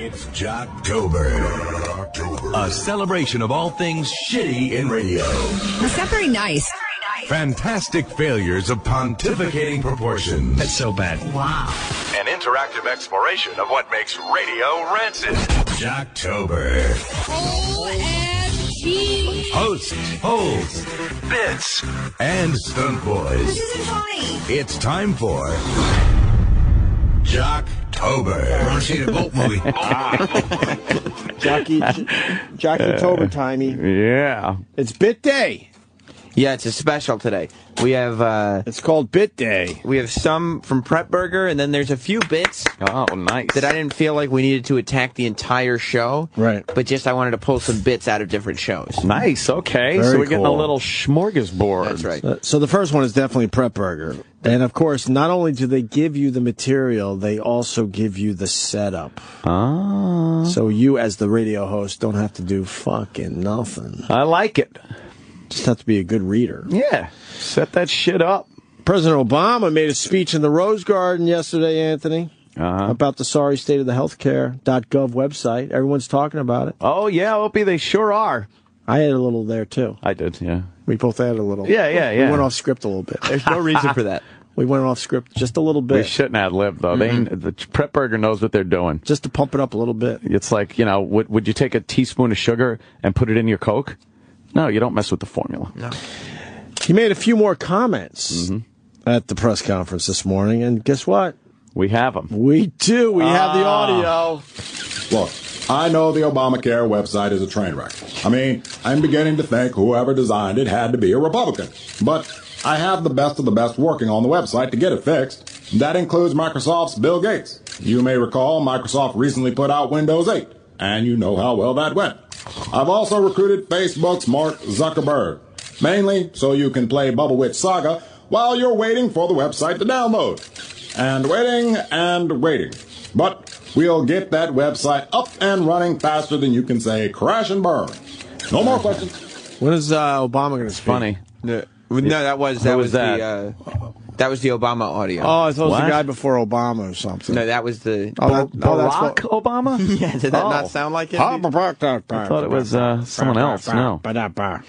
It's Jocktober. A celebration of all things shitty in radio. That's not very nice. Fantastic failures of pontificating proportions. That's so bad. Wow. An interactive exploration of what makes radio rancid. Jocktober. OMG. Hosts, holes, bits, and stunt boys. This isn't funny. It's time for Jocktober. I want to see the boat movie. Jocktober timey. Yeah. It's Bit Day. Yeah, it's a special today. We have It's called Bit Day. we have some from Prepburger, and then there's a few bits Oh, nice. that I didn't feel like we needed to attack the entire show. Right. But just I wanted to pull some bits out of different shows. Nice, okay. Very So we're getting a cool. little smorgasbord. That's right. So the first one is definitely Prepburger. And of course, not only do they give you the material, they also give you the setup. Ah. So you, as the radio host, don't have to do fucking nothing. I like it. Just have to be a good reader. Yeah. Set that shit up. President Obama made a speech in the Rose Garden yesterday, Anthony, Uh-huh. about the sorry state of the healthcare.gov website. Everyone's talking about it. Oh, yeah, Opie, they sure are. I had a little there, too. I did, yeah. We both had a little. Yeah. We went off script a little bit. There's no reason for that. We went off script just a little bit. We shouldn't have lived, though. The Prepburger knows what they're doing. Just to pump it up a little bit. It's like, you know, would you take a teaspoon of sugar and put it in your Coke? No, you don't mess with the formula. No. He made a few more comments at the press conference this morning, and guess what? We have them. We do. We have the audio. Look, I know the Obamacare website is a train wreck. I mean, I'm beginning to think whoever designed it had to be a Republican. But I have the best of the best working on the website to get it fixed. That includes Microsoft's Bill Gates. You may recall Microsoft recently put out Windows 8, and you know how well that went. I've also recruited Facebook's Mark Zuckerberg, mainly so you can play Bubble Witch Saga while you're waiting for the website to download. And waiting. But we'll get that website up and running faster than you can say crash and burn. No more questions. When is Obama going to speak? Funny. No, that was Who was that was the Obama audio. Oh, I thought it was What? the guy before Obama or something. No, that was the. that's Barack Obama? Yeah, did that not sound like it? I thought it was someone else. No.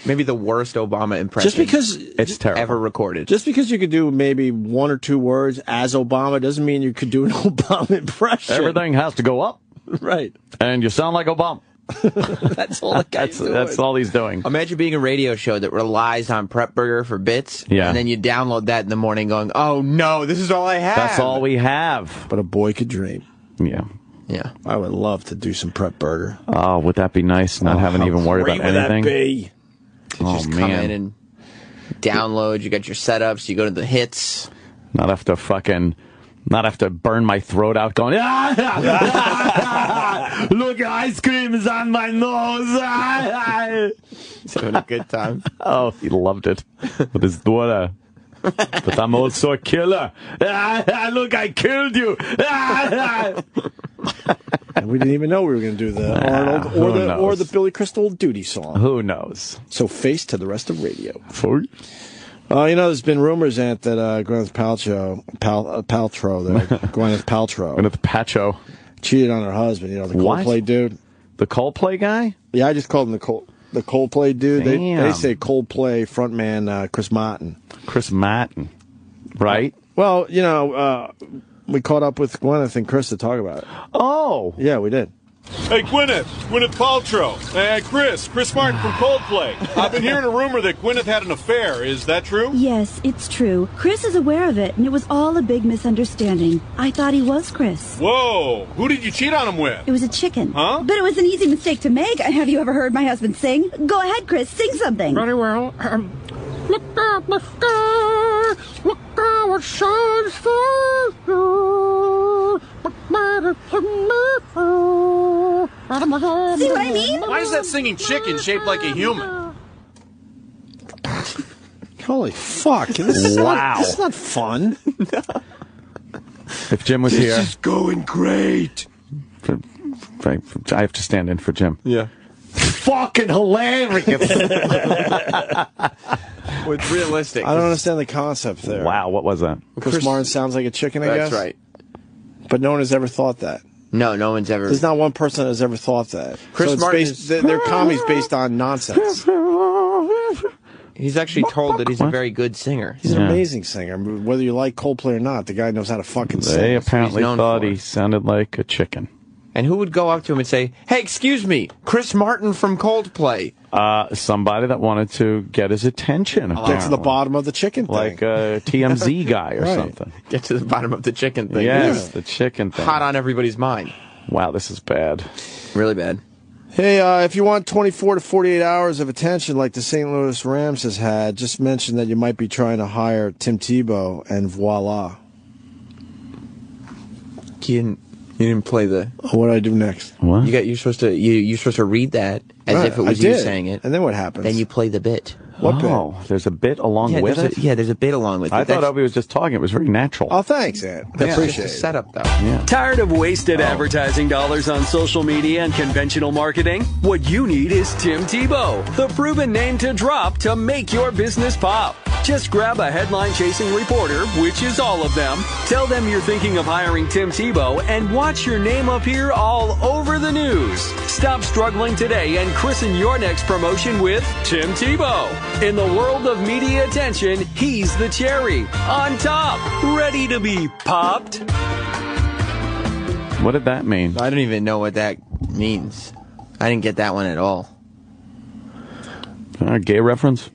Maybe the worst Obama impression Just because It's terrible. ever recorded. Just because you could do maybe one or two words as Obama doesn't mean you could do an Obama impression. Everything has to go up, Right. and you sound like Obama. That's all the guy's doing. That's all he's doing. Imagine being a radio show that relies on Prepburger for bits, Yeah. and then you download that in the morning going, oh no, this is all I have. That's all we have. But a boy could dream. Yeah. Yeah. I would love to do some Prepburger. Oh, would that be nice? Not having to even worry about anything. Be? Oh, Just come in man. and download, you got your setups, you go to the hits. Not have to burn my throat out going, look, ice cream is on my nose. He's having a good time. Oh, he loved it with his daughter. But I'm also a killer. Look, I killed you. And we didn't even know we were going to do the Arnold who knows? or the Billy Crystal duty song. Who knows? So face to the rest of radio. There's been rumors, Ant, that Gwyneth Paltrow, Gwyneth Paltrow. cheated on her husband. You know, the What? Coldplay dude. The Coldplay guy? Yeah, I just called him the Coldplay dude. They Damn. say Coldplay frontman Chris Martin. Chris Martin. Right? Well, we caught up with Gwyneth and Chris to talk about it. Oh. Yeah, we did. Hey, Gwyneth Paltrow. Chris Martin from Coldplay. I've been hearing a rumor that Gwyneth had an affair. Is that true? Yes, it's true. Chris is aware of it, and it was all a big misunderstanding. I thought he was Chris. Whoa, who did you cheat on him with? It was a chicken. Huh? But it was an easy mistake to make. Have you ever heard my husband sing? Go ahead, Chris, sing something. Very well. Look at the sky. Look how it shines for you. See what I mean? Why is that singing chicken shaped like a human? Holy fuck. This is not fun. If Jim was here. This is going great. I have to stand in for Jim. Yeah. Fucking hilarious. It's realistic. I don't understand the concept there. Wow, what was that? Chris Martin sounds like a chicken, I guess? That's right. But no one has ever thought that. No, no one's ever. There's not one person that has ever thought that. Chris so it's Martin based, their comedy's based on nonsense. He's actually told that he's a very good singer. He's an amazing singer. Whether you like Coldplay or not, the guy knows how to fucking sing. They apparently thought he sounded like a chicken. And who would go up to him and say, "Hey, excuse me, Chris Martin from Coldplay"? Somebody that wanted to get his attention. Get to the bottom of the chicken thing. Like a TMZ guy or something. Get to the bottom of the chicken thing. Yes, the chicken thing. Hot on everybody's mind. Wow, this is bad. Really bad. Hey, if you want 24 to 48 hours of attention like the St. Louis Rams has had, just mention that you might be trying to hire Tim Tebow, and voila. You didn't play the. What do I do next? What? You're supposed to read that as if it was you saying it. And then what happens? Then you play the bit. What bit? Oh, there's a bit along with it? There's a bit along with it. I thought Opie was just talking. It was very natural. Oh, thanks, Ed. I appreciate it. Setup, though. Yeah. Tired of wasted advertising dollars on social media and conventional marketing? What you need is Tim Tebow, the proven name to drop to make your business pop. Just grab a headline-chasing reporter, which is all of them. Tell them you're thinking of hiring Tim Tebow and watch your name appear all over the news. Stop struggling today and christen your next promotion with Tim Tebow. In the world of media attention, he's the cherry on top, ready to be popped. What did that mean? I don't even know what that means. I didn't get that one at all. Gay reference?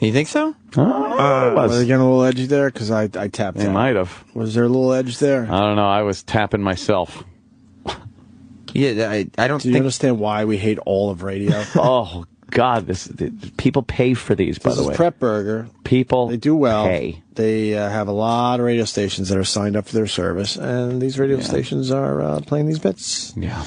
You think so? Was it getting a little edgy there? Because I tapped They out. might have. Was there a little edge there? I don't know. I was tapping myself. Yeah, I don't Do you understand why we hate all of radio? Oh, God. People pay for these, by the way. This is Prepburger. People They do well. pay. They have a lot of radio stations that are signed up for their service, and these radio stations are playing these bits. Yeah.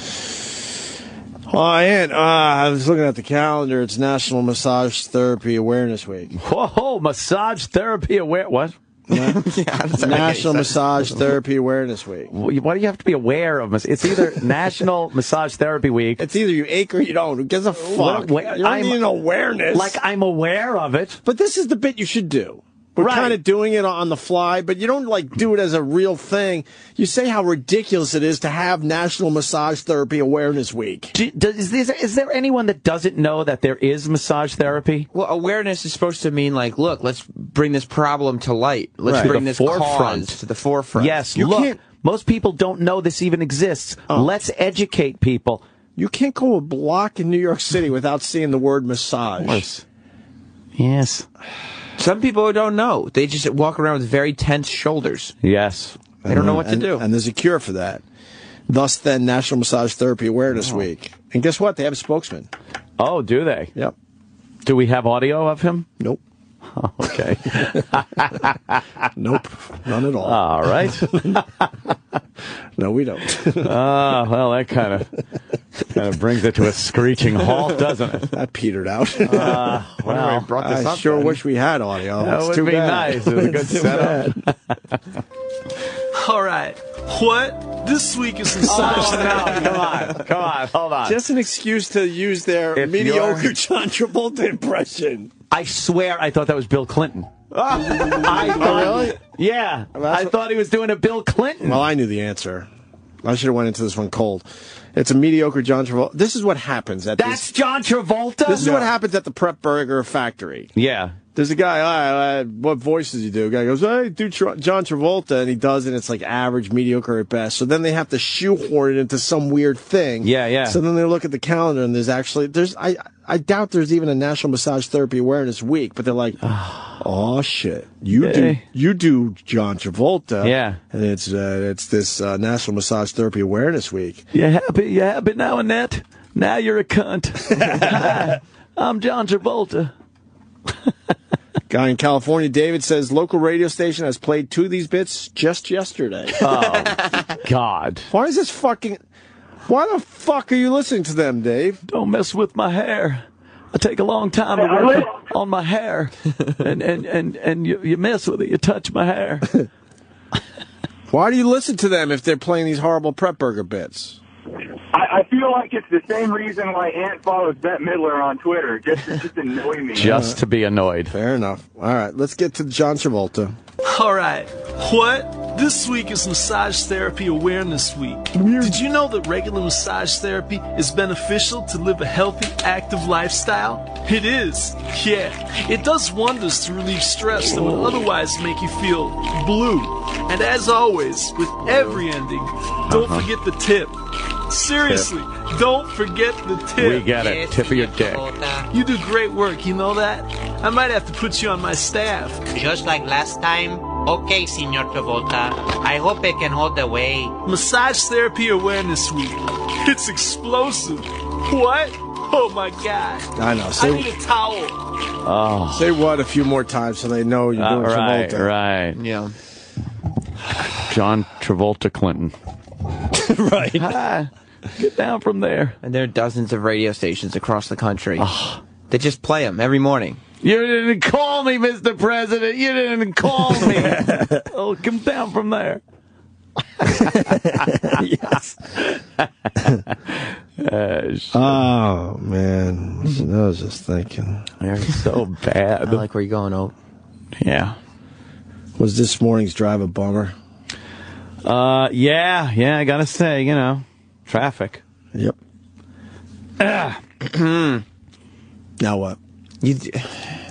Oh, I was looking at the calendar. It's National Massage Therapy Awareness Week. Whoa, massage therapy aware. What? National Massage Therapy Awareness Week. Why do you have to be aware of? It's either National Massage Therapy Week. It's either you ache or you don't. Who gives a fuck? You don't need an awareness. Like I'm aware of it. But this is the bit you should do. We're kind of doing it on the fly, but you don't like do it as a real thing. You say how ridiculous it is to have National Massage Therapy Awareness Week. Is there anyone that doesn't know that there is massage therapy? Well, awareness is supposed to mean, like, look, let's bring this problem to light. Let's bring this cause to the forefront. Yes, most people don't know this even exists. Let's educate people. You can't go a block in New York City without seeing the word massage. Of course. Yes. Some people don't know. They just walk around with very tense shoulders. Yes. They don't know what to do. And there's a cure for that. Thus, then, National Massage Therapy Awareness Week. And guess what? They have a spokesman. Oh, do they? Yep. Do we have audio of him? Nope. Oh, okay. Nope. None at all. All right. No, we don't. Well, that kind of brings it to a screeching halt, doesn't it? That petered out. Well, I sure wish we had audio. That It's would too be bad. nice. It was a good setup. All right. What? This week is massage therapy. Come on, hold on. Just an excuse to use their mediocre John Travolta impression. I swear I thought that was Bill Clinton. Really? Yeah. I thought he was doing a Bill Clinton. Well, I knew the answer. I should have went into this one cold. It's a mediocre John Travolta. This is what happens at That's John Travolta? This is what happens at the Prepburger factory. Yeah. There's a guy, what voice does he do? A guy goes, hey, do John Travolta, and he does it, and it's like average, mediocre at best. So then they have to shoehorn it into some weird thing. Yeah, yeah. So then they look at the calendar, and I doubt there's even a National Massage Therapy Awareness Week, but they're like, oh shit, you do John Travolta. Yeah. And it's this National Massage Therapy Awareness Week. You happy now, Annette? Now you're a cunt. Hi, I'm John Travolta. Guy in California, David, says local radio station has played two of these bits just yesterday. Oh, God. Why the fuck are you listening to them, Dave? Don't mess with my hair. I take a long time to work on my hair. And you mess with it, you touch my hair. Why do you listen to them if they're playing these horrible Prepburger bits? I feel like it's the same reason why Ant follows Bette Midler on Twitter, just to annoy me. Just to be annoyed. Fair enough. All right, let's get to John Travolta. All right. What? This week is Massage Therapy Awareness Week. Did you know that regular massage therapy is beneficial to live a healthy, active lifestyle? It is, yeah. It does wonders to relieve stress that would otherwise make you feel blue. And as always, with every ending, don't forget the tip. Seriously, don't forget the tip. We get it. Tip of your dick. You do great work, you know that? I might have to put you on my staff. Just like last time? Okay, Senor Travolta. I hope I can hold the weight. Massage Therapy Awareness Week. It's explosive. What? Oh my God. I know. I need a towel. Oh. Say what a few more times so they know you're doing Travolta. Right. Yeah. John Travolta Clinton. Right. Get down from there. And there are dozens of radio stations across the country that just play them every morning. You didn't call me, Mr. President. You didn't call me. Oh, come down from there. Yes. Oh, man. I was just thinking. They're so bad. I like where you're going, Ope. Yeah. Was this morning's drive a bummer? Yeah, I gotta say, traffic. Yep. Now what?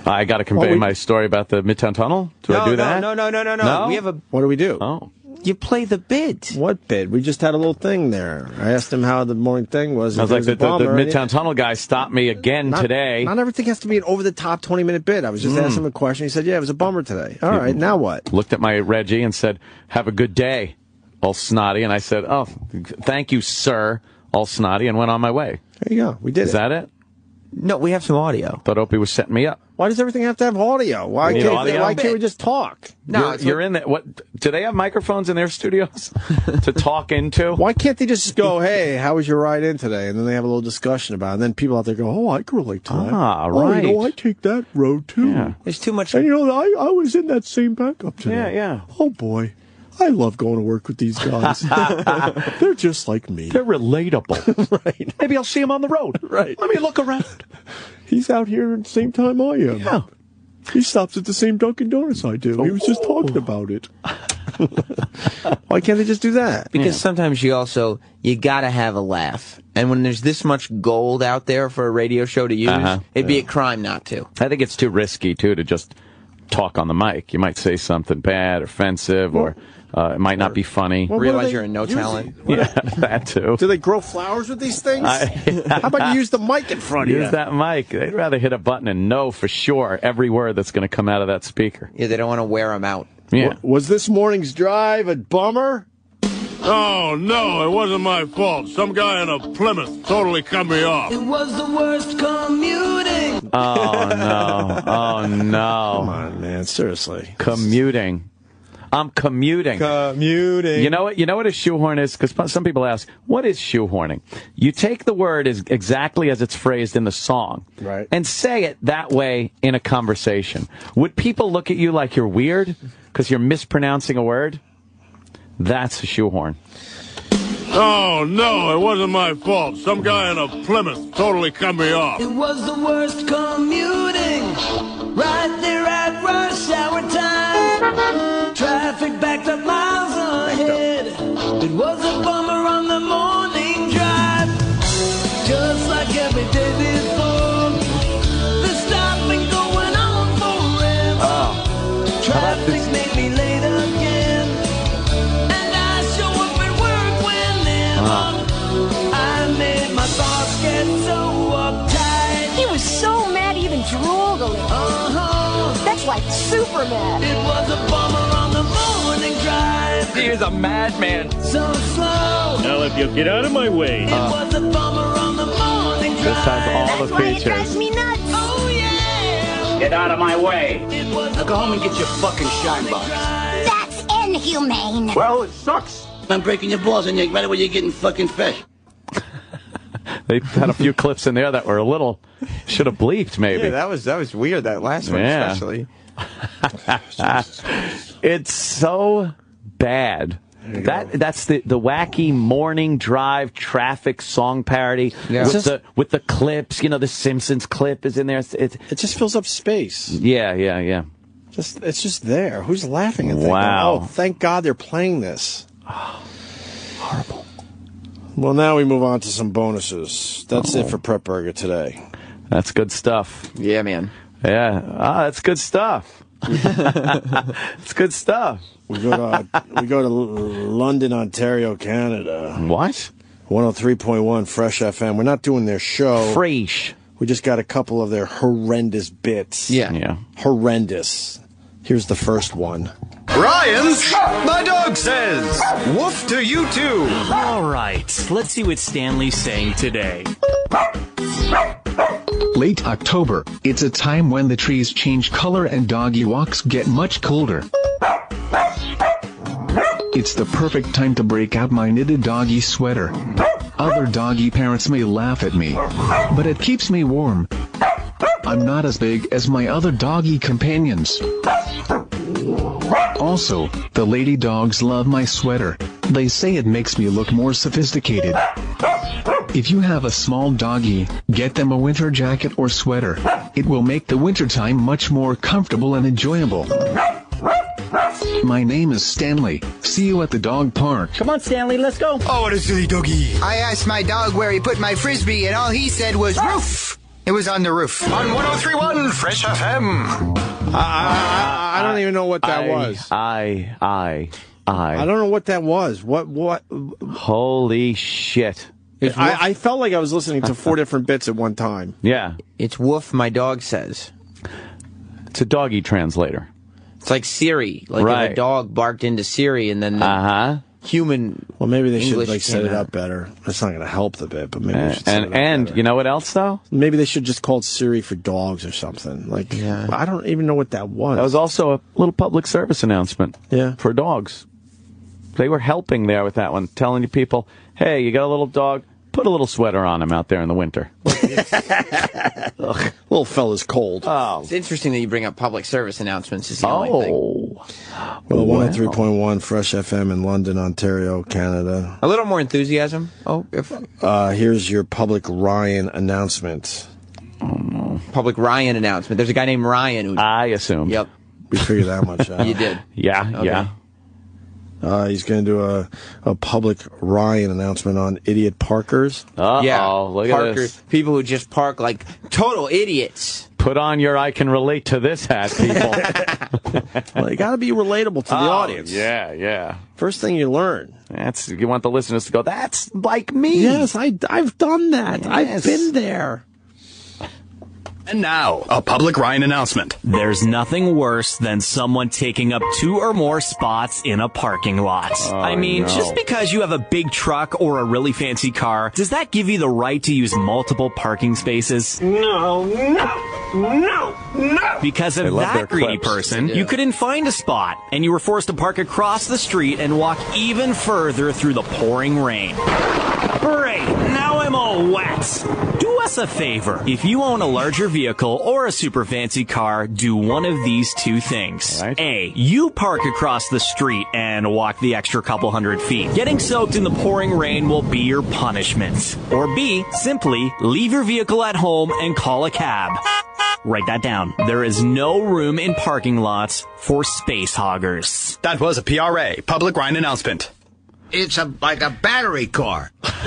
I gotta convey my story about the Midtown Tunnel. Do I do that? No. We have a. What do we do? Oh. You play the bid. What bid? We just had a little thing there. I asked him how the morning thing was. I was like, the Midtown Tunnel guy stopped me again today. Not everything has to be an over-the-top 20-minute bid. I was just asking him a question. He said, yeah, it was a bummer today. All right, now what? Looked at my Reggie and said, have a good day, all snotty. And I said, oh, thank you, sir, all snotty, and went on my way. There you go. We did it. Is that it? No, we have some audio. Thought Opie was setting me up. Why does everything have to have audio? Why can't we just talk? No, you're in there. What? Do they have microphones in their studios to talk into? Why can't they just go, hey, how was your ride in today? And then they have a little discussion about it. And then people out there go, oh, I can relate to that. Ah, right. Oh, I take that road too. Yeah. There's too much. And I was in that same backup today. Yeah. Oh, boy. I love going to work with these guys. They're just like me. They're relatable. Right. Maybe I'll see them on the road. Right. Let me look around. He's out here at the same time I am. Yeah. He stops at the same Dunkin' Donuts I do. He was just talking about it. Why can't they just do that? Because sometimes you gotta have a laugh. And when there's this much gold out there for a radio show to use, it'd be a crime not to. I think it's too risky, too, to just talk on the mic. You might say something bad, offensive, or it might not be funny. Well, realize you're a no talent. Yeah, that too. Do they grow flowers with these things? How about you use the mic in front of you? Use that mic. They'd rather hit a button and know for sure every word that's going to come out of that speaker. Yeah, they don't want to wear them out. Yeah. Was this morning's drive a bummer? Oh, no, it wasn't my fault. Some guy in a Plymouth totally cut me off. It was the worst commuting. Oh, no. Oh, no. Come on, man. Seriously. Commuting. I'm commuting. Commuting. You know what a shoehorn is? Because some people ask, what is shoehorning? You take the word exactly as it's phrased in the song, right, and say it that way in a conversation. Would people look at you like you're weird because you're mispronouncing a word? That's a shoehorn. Oh, no, it wasn't my fault. Some guy in a Plymouth totally cut me off. It was the worst commuting. Right there at rush hour time. Traffic backed up miles ahead. It was a bummer on the morning drive. Just like every day before. The stopping going on forever. Traffic made me late again. And I show up at work whenever. I made my boss get so uptight. He was so mad he even drooled a little. That's like super mad. It was a bummer on the morning drive. He is a madman. So slow. Now if you get out of my way. It was a bummer on the morning drive. This has all the features. That's why it drives me nuts. Oh yeah. Get out of my way. It was Now go home and get your fucking shine box. That's inhumane. Well, it sucks. I'm breaking your balls and you're right where you're getting fucking fish. They had a few clips in there that were a little, should have bleeped maybe. Yeah, that was weird, that last one especially. It's so bad. That's the wacky morning drive traffic song parody with the clips. The Simpsons clip is in there. It just fills up space. Yeah. It's just there. Who's laughing at that? Wow. Oh, thank God they're playing this. Horrible. Well, now we move on to some bonuses. That's it for Prepburger today. That's good stuff. Yeah, man. Yeah. That's good stuff. It's good stuff. We go to London, Ontario, Canada. What? 103.1 Fresh FM. We're not doing their show. Fresh. We just got a couple of their horrendous bits. Yeah. Horrendous. Here's the first one. Ryan's My Dog Says. Woof to you too. All right, let's see what Stanley's saying today. Late October. It's a time when the trees change color and doggy walks get much colder. It's the perfect time to break out my knitted doggy sweater. Other doggy parents may laugh at me, but it keeps me warm. I'm not as big as my other doggy companions. Also, the lady dogs love my sweater. They say it makes me look more sophisticated. If you have a small doggy, get them a winter jacket or sweater. It will make the wintertime much more comfortable and enjoyable. My name is Stanley. See you at the dog park. Come on, Stanley, let's go. Oh, what a silly doggy. I asked my dog where he put my Frisbee, and all he said was roof. It was on the roof. On 103.1 Fresh FM. I don't even know what that was. I don't know what that was. What? Holy shit. I felt like I was listening to 4 different bits at one time. Yeah. It's Woof, My Dog Says. It's a doggy translator. It's like Siri. Like if a dog barked into Siri and then human. Well, maybe they English should set came it out. up better. That's not going to help the bit, but maybe they should set it up And better. you know what else though? Maybe they should just call it Siri for dogs or something. Like, I don't even know what that was. That was also a little public service announcement. Yeah. For dogs. They were helping there with that one, telling you people, hey, you got a little dog, put a little sweater on him out there in the winter. Little fella's cold. Oh. It's interesting that you bring up public service announcements. Is the only thing. Well, 103.1 Fresh FM in London, Ontario, Canada. A little more enthusiasm. Here's your Public Ryan announcement. Oh, no. Public Ryan announcement. There's a guy named Ryan who... I assumed. Yep. We figured that much out. You did. Yeah, Okay. yeah. He's going to do a Public Ryan announcement on idiot parkers. Look at this. People who just park like total idiots. Put on your I can relate to this hat, people. Well, you got to be relatable to the audience. Yeah. First thing you learn. You want the listeners to go, that's like me. Yes, I've done that. Yes. I've been there. And now, a Public Ryan announcement. There's nothing worse than someone taking up 2 or more spots in a parking lot. I mean, just because you have a big truck or a really fancy car, does that give you the right to use multiple parking spaces? No. Because of that greedy person, you couldn't find a spot, and you were forced to park across the street and walk even further through the pouring rain. Great, now I'm all wet. Do us a favor. If you own a larger vehicle or a super fancy car, do one of these 2 things. Right. A, you park across the street and walk the extra couple hundred feet. Getting soaked in the pouring rain will be your punishment. Or B, simply leave your vehicle at home and call a cab. Write that down. There is no room in parking lots for space hoggers. That was a PRA, Public Ryan announcement. It's like a battery car. Okay.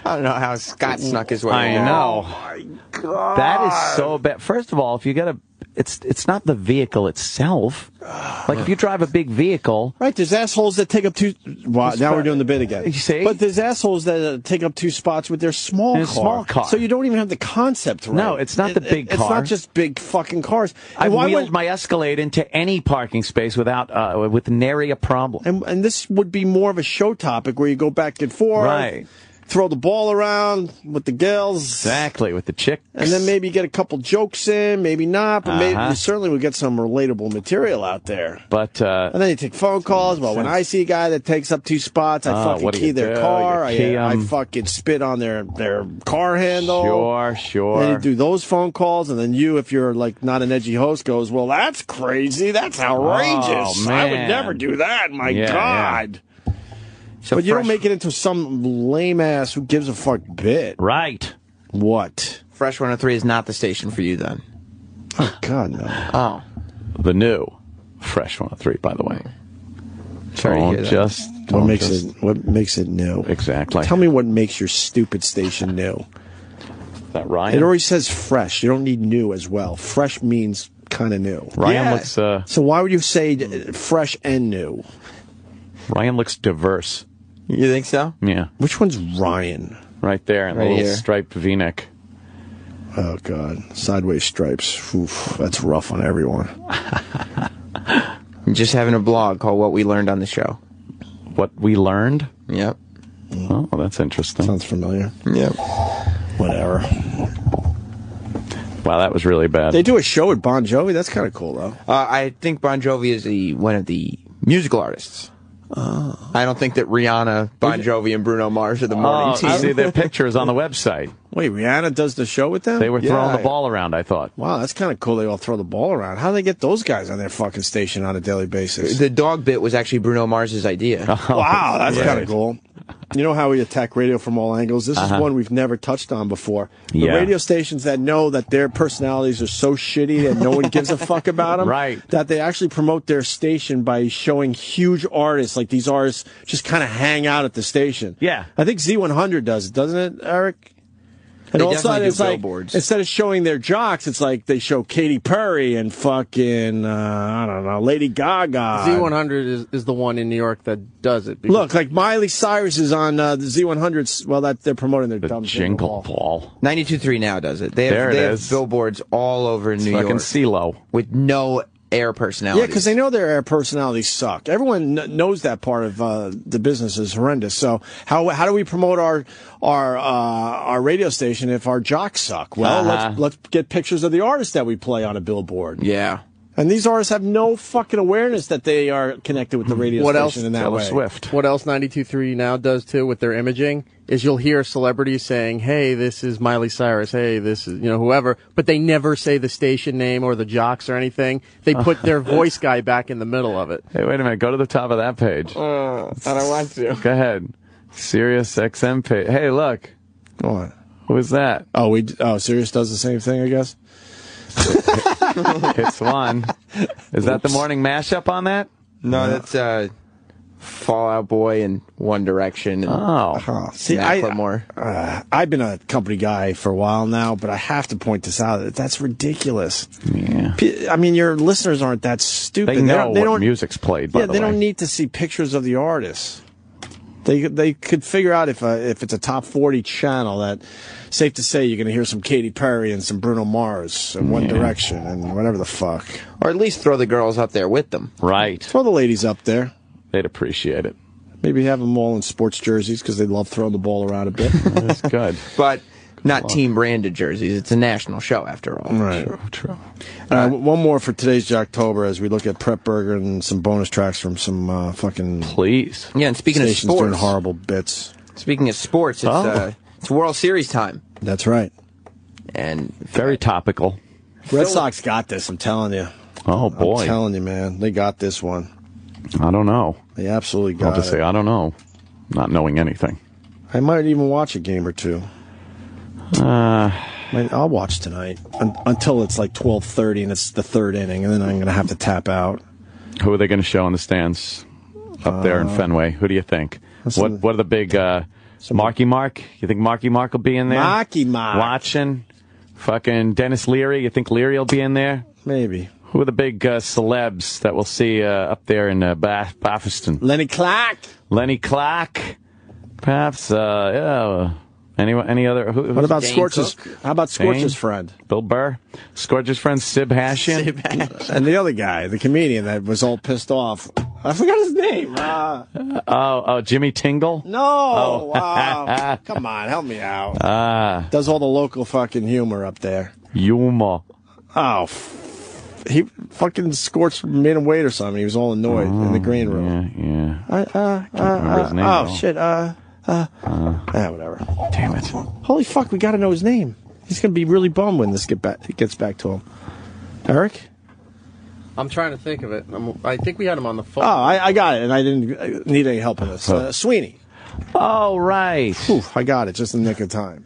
I don't know how Scott snuck his way. I know. Oh my God. That is so bad. First of all, if you get it's not the vehicle itself. Like if you drive a big vehicle, right? There's assholes that take up 2. Wow, now we're doing the bit again. You see? But there's assholes that take up 2 spots with their small car. So you don't even have the concept right. No, it's not the big car. It's not just big fucking cars. I wheeled my Escalade into any parking space with nary a problem. And this would be more of a show topic where you go back and forth. Right. Throw the ball around with the girls. Exactly, with the chicks. And then maybe get a couple jokes in, maybe not, but maybe you certainly would get some relatable material out there. But and then you take phone calls. Well, when I see a guy that takes up 2 spots, I fucking key their car. I fucking spit on their car handle. Sure. And you do those phone calls, and then you, if you're like not an edgy host, goes, well, that's crazy. That's outrageous. Oh, man. I would never do that. My God. So but you don't make it into some lame ass who gives a fuck bit. Right. What? Fresh 103 is not the station for you then. Oh, God, no. Oh. The new Fresh 103, by the way. Sorry to hear that. What makes it new? Exactly. Tell me what makes your stupid station new. Is that Ryan? It already says fresh. You don't need new as well. Fresh means kind of new. Ryan looks... So why would you say fresh and new? Ryan looks diverse. You think so? Yeah. Which one's Ryan? Right there, in the little striped V-neck. Oh, God. Sideways stripes. Oof, that's rough on everyone. I'm just having a blog called What We Learned on the Show. What We Learned? Yep. Oh, well, that's interesting. Sounds familiar. Yep. Whatever. Wow, that was really bad. They do a show with Bon Jovi. That's kind of cool, though. I think Bon Jovi is one of the musical artists. I don't think that Rihanna, Bon Jovi, and Bruno Mars are the morning team. I see their pictures on the website. Wait, Rihanna does the show with them? They were throwing the ball around, I thought. Wow, that's kind of cool. They all throw the ball around. How do they get those guys on their fucking station on a daily basis? The dog bit was actually Bruno Mars' idea. Wow, that's kind of cool. You know how we attack radio from all angles? This is one we've never touched on before. The radio stations that know that their personalities are so shitty that no one gives a fuck about them, right? That they actually promote their station by showing huge artists. Like these artists just kind of hang out at the station. Yeah. I think Z100 does it, doesn't it, Eric? And They also, definitely it's do like, billboards. instead of showing their jocks, it's like they show Katy Perry and fucking, I don't know, Lady Gaga. Z100 is the one in New York that does it. Look, like Miley Cyrus is on the Z100. Well, that they're promoting their dumb Jingle Ball. 92.3 now does it. They have billboards all over New York. Fucking CeeLo. With no air personality. Yeah, because they know their air personalities suck. Everyone knows that part of the business is horrendous. So how do we promote our radio station if our jocks suck? Well, let's get pictures of the artists that we play on a billboard. Yeah. And these artists have no fucking awareness that they are connected with the radio station in that way. Swift. What else 92.3 now does, too, with their imaging, is you'll hear celebrities saying, hey, this is Miley Cyrus, hey, this is, whoever, but they never say the station name or the jocks or anything. They put their voice guy back in the middle of it. Hey, wait a minute. Go to the top of that page. I don't want to. Go ahead. Sirius XM page. Hey, look. What? Who is that? Sirius does the same thing, I guess? Hits one. Is that the morning mashup on that? No, that's Fall Out Boy and One Direction. And See, I've been a company guy for a while now, but I have to point this out. That's ridiculous. Yeah. I mean, your listeners aren't that stupid. They know what music's played, by the way. They don't need to see pictures of the artists. They could figure out if it's a top 40 channel that, safe to say, you're going to hear some Katy Perry and some Bruno Mars and One Direction and whatever the fuck. Or at least throw the girls up there with them. Right. Throw the ladies up there. They'd appreciate it. Maybe have them all in sports jerseys because they love throwing the ball around a bit. That's good. But not team-branded jerseys. It's a national show, after all. Right. True. One more for today's Jocktober as we look at Prepburger and some bonus tracks from some fucking Please. Yeah, and speaking of stations doing sports, horrible bits. Speaking of sports, it's World Series time. That's right. And very topical. Red Sox got this, I'm telling you. Oh, boy. I'm telling you, man. They got this one. I don't know. They absolutely got I'll just say, I don't know. Not knowing anything. I might even watch a game or two. I'll watch tonight until it's like 12:30 and it's the third inning, and then I'm going to have to tap out. Who are they going to show in the stands up there in Fenway? Who do you think? What are the big Marky Mark? You think Marky Mark will be in there? Marky Mark. Watching? Fucking Dennis Leary. You think Leary will be in there? Maybe. Who are the big celebs that we'll see up there in Bafferston? Lenny Clark. Lenny Clark. Perhaps, Any other? What about Scorch's? How about Scorch's friend? Bill Burr. Scorch's friend, Sib Hashian. And the other guy, the comedian that was all pissed off. I forgot his name. Jimmy Tingle? No. Wow. Come on, help me out. Does all the local fucking humor up there. Humor. Oh, he fucking Scorch made him wait or something. He was all annoyed in the green room. Yeah. Can't remember his name. Oh, shit. Whatever. Damn it. Holy fuck, we gotta know his name. He's gonna be really bummed when this gets back to him. Eric? I'm trying to think of it. I think we had him on the phone. Oh, I got it, and I didn't need any help in this. Sweeney. Oh, right. Whew, I got it just in the nick of time.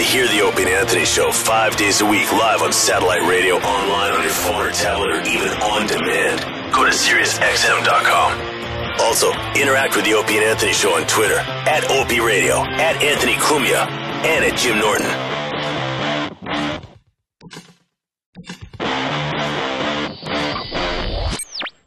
to hear the Opie and Anthony Show 5 days a week live on satellite radio, online on your phone or tablet, or even on demand, go to SiriusXM.com. Also, interact with the Opie and Anthony Show on Twitter, @Opie Radio, @Anthony Cumia, and @Jim Norton.